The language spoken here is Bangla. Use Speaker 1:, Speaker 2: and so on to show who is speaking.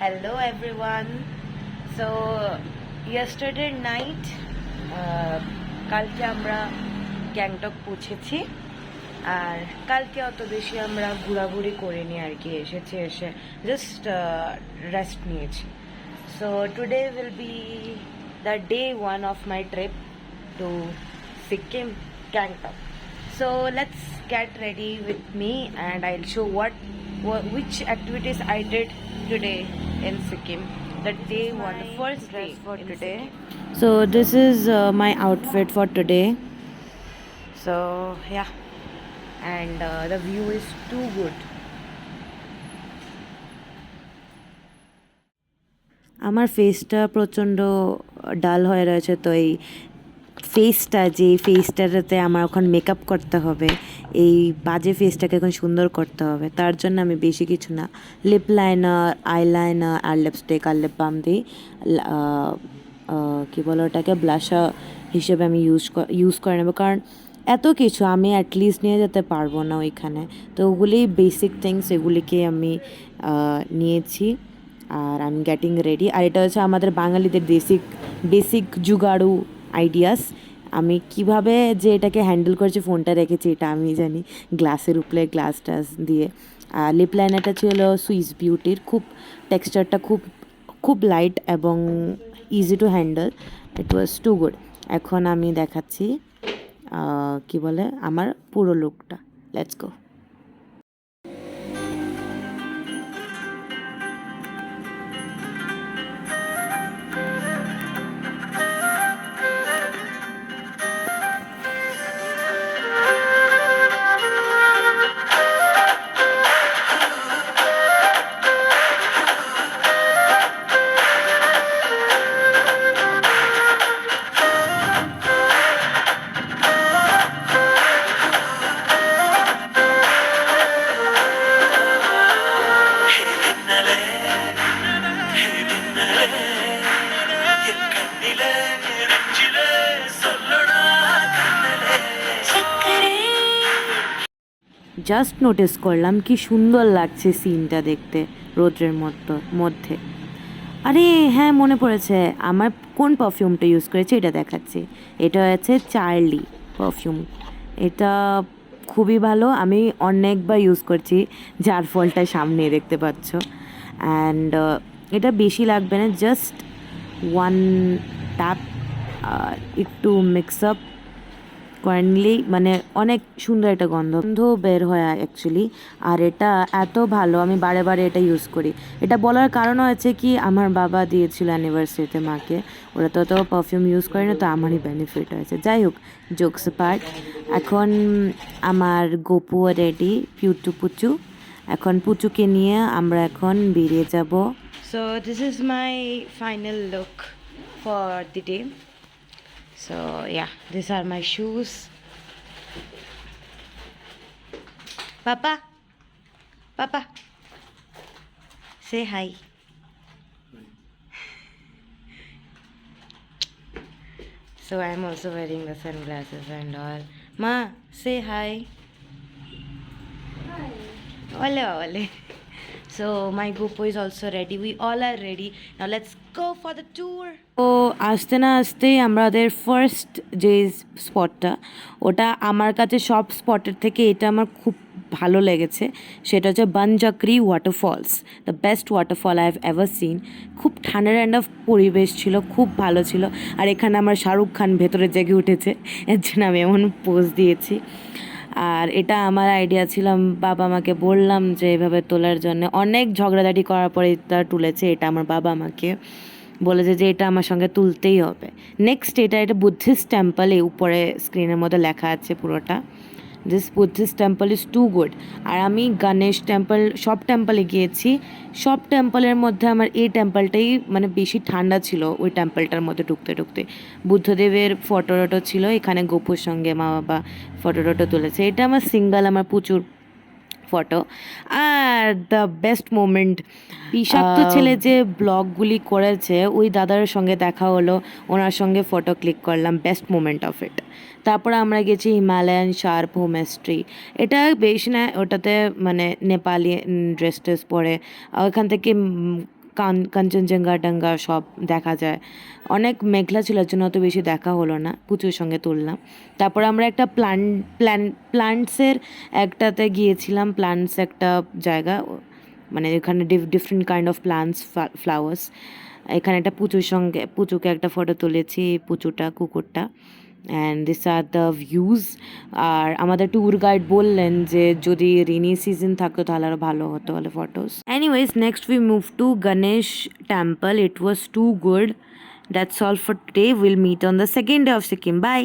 Speaker 1: Hello everyone. So yesterday night কালকে আমরা গ্যাংটক পৌঁছেছি আর কালকে অত বেশি আমরা ঘোরাঘুরি করিনি আর কি এসে জাস্ট রেস্ট নিয়েছি so today will be the day one of my trip to Sikkim Gangtok so let's get ready with me and I'll show which activities I did today in Sikkim. The day one, the first day for today. So this is my outfit for today. So yeah, and the view is too good. আমার ফেসটা প্রচণ্ড ডাল হয়ে রয়েছে তো এই ফেসটাতে আমার এখন মেকআপ করতে হবে এই বাজে ফেসটাকে এখন সুন্দর করতে হবে তার জন্য আমি বেশি কিছু না লিপ লাইনার আইলাইনার আর লিপস্টিক আর লিপ বাম দিই কী বলো ওটাকে ব্লাশার হিসেবে আমি ইউজ করে নেবো কারণ এত কিছু আমি অ্যাটলিস্ট নিয়ে যেতে পারবো না ওইখানে তো ওগুলি বেসিক থিংস এগুলিকে আমি নিয়েছি আর আই এম গেটিং রেডি আর এটা হচ্ছে আমাদের বাঙালিদের বেসিক জুগাড়ু আইডিয়াস আমি কিভাবে যে এটাকে হ্যান্ডেল করেছি ফোনটা রেখেছি এটা আমি জানি গ্লাসের উপরে গ্লাস টাস দিয়ে আর লিপ লাইনারটা ছিল সুইস বিউটির খুব টেক্সচারটা খুব লাইট এবং easy to handle it was too good এখন আমি দেখাচ্ছি কি বলে আমার পুরো লুকটা লেটস গো জাস্ট নোটিস করলাম কি সুন্দর লাগছে সিনটা দেখতে রোদ্রের মধ্যে আরে হ্যাঁ মনে পড়েছে আমার কোন পারফিউমটা ইউজ করেছে এটা দেখাচ্ছি এটা হচ্ছে চার্লি পারফিউম এটা খুবই ভালো আমি অনেকবার ইউজ করছি যার ফলটা সামনে দেখতে পাচ্ছ অ্যান্ড এটা বেশি লাগবে না জাস্ট ওয়ান ট্যাপ একটু মিক্স আপ করে নিলেই মানে অনেক সুন্দর একটা গন্ধ বের হয় অ্যাকচুয়ালি আর এটা এত ভালো আমি বারে বারে এটা ইউজ করি এটা বলার কারণ হয়েছে কি আমার বাবা দিয়েছিল অ্যানিভার্সারিতে মাকে ওরা তো পারফিউম ইউজ করে না তো আমারই বেনিফিট হয়েছে যাই হোক জোকস পার্ট এখন আমার গোপু রেডি পুচু এখন পুচুকে নিয়ে আমরা এখন বেরিয়ে যাব so this is my final look for the day So yeah, these are my shoes. Papa, say hi. So I'm also wearing the sunglasses and all. Ma, say hi. Hi. Ole. So my Gopo is also ready. We all are ready. Now let's go for the tour. তো আসতে না আসতেই আমাদের ফার্স্ট যে স্পটটা ওটা আমার কাছে সব স্পটের থেকে এটা আমার খুব ভালো লেগেছে সেটা হচ্ছে Banjhakri waterfalls the best waterfall I have ever seen খুব ঠান্ডা পরিবেশ ছিল খুব ভালো ছিল আর এখানে আমার শাহরুখ খান ভেতরে জেগে উঠেছে এর জন্য আমি এমন পোজ দিয়েছি আর এটা আমার আইডিয়া ছিলাম বাবা আমাকে বললাম যে এভাবে তোলার জন্য অনেক ঝগড়াঝাটি করার পরে তারা তুলেছে এটা আমার বাবা আমাকে বলেছে যে এটা আমার সঙ্গে তুলতেই হবে নেক্সট এটা বুদ্ধিস্ট টেম্পল এই উপরে স্ক্রিনের মধ্যে লেখা আছে পুরোটা this Buddhist temple is too good আর আমি গণেশ টেম্পল সব টেম্পলে গিয়েছি সব টেম্পলের মধ্যে আমার এই টেম্পলটাই মানে বেশি ঠান্ডা ছিল ওই টেম্পলটার মধ্যে ঢুকতে বুদ্ধদেবের ফটো ছিল এখানে গোপুর সঙ্গে মা বাবা ফটো তুলেছে এটা আমার সিঙ্গেল আমার প্রচুর photo are the best moment বিষাক্ত ছেলে যে ব্লগগুলি করেছে ওই দাদার সঙ্গে দেখা হলো ওনার সঙ্গে ফটো ক্লিক করলাম বেস্ট মোমেন্ট অফ ইট তারপরে আমরা গেছি হিমালয়ান শার্প হোমেস্ট্রি এটা বেশি না ওটাতে মানে নেপালি ড্রেস পরে ওখান থেকে কাঞ্চনজঙ্ঘা টাঙ্গা সব দেখা যায়। অনেক মেঘলা ছিল জন্য অত বেশি দেখা হলো না, পুচুর সঙ্গে তুললাম। তারপর আমরা একটা প্লান্টসের একটাতে গিয়েছিলাম, প্লান্টস একটা জায়গা, মানে এখানে different kind of plants, flowers. এখানে একটা পুচুকে একটা ফটো তুলেছি, পুচুটা কুকুরটা। And this are the views. আর আমাদের ট্যুর গাইড বললেন যে যদি রেনি সিজন থাকতো তাহলে আরও ভালো হতো বলে photos. Anyways, next we move to Ganesh temple. It was too good. That's all for today. Will meet on the second day of Sikkim. By.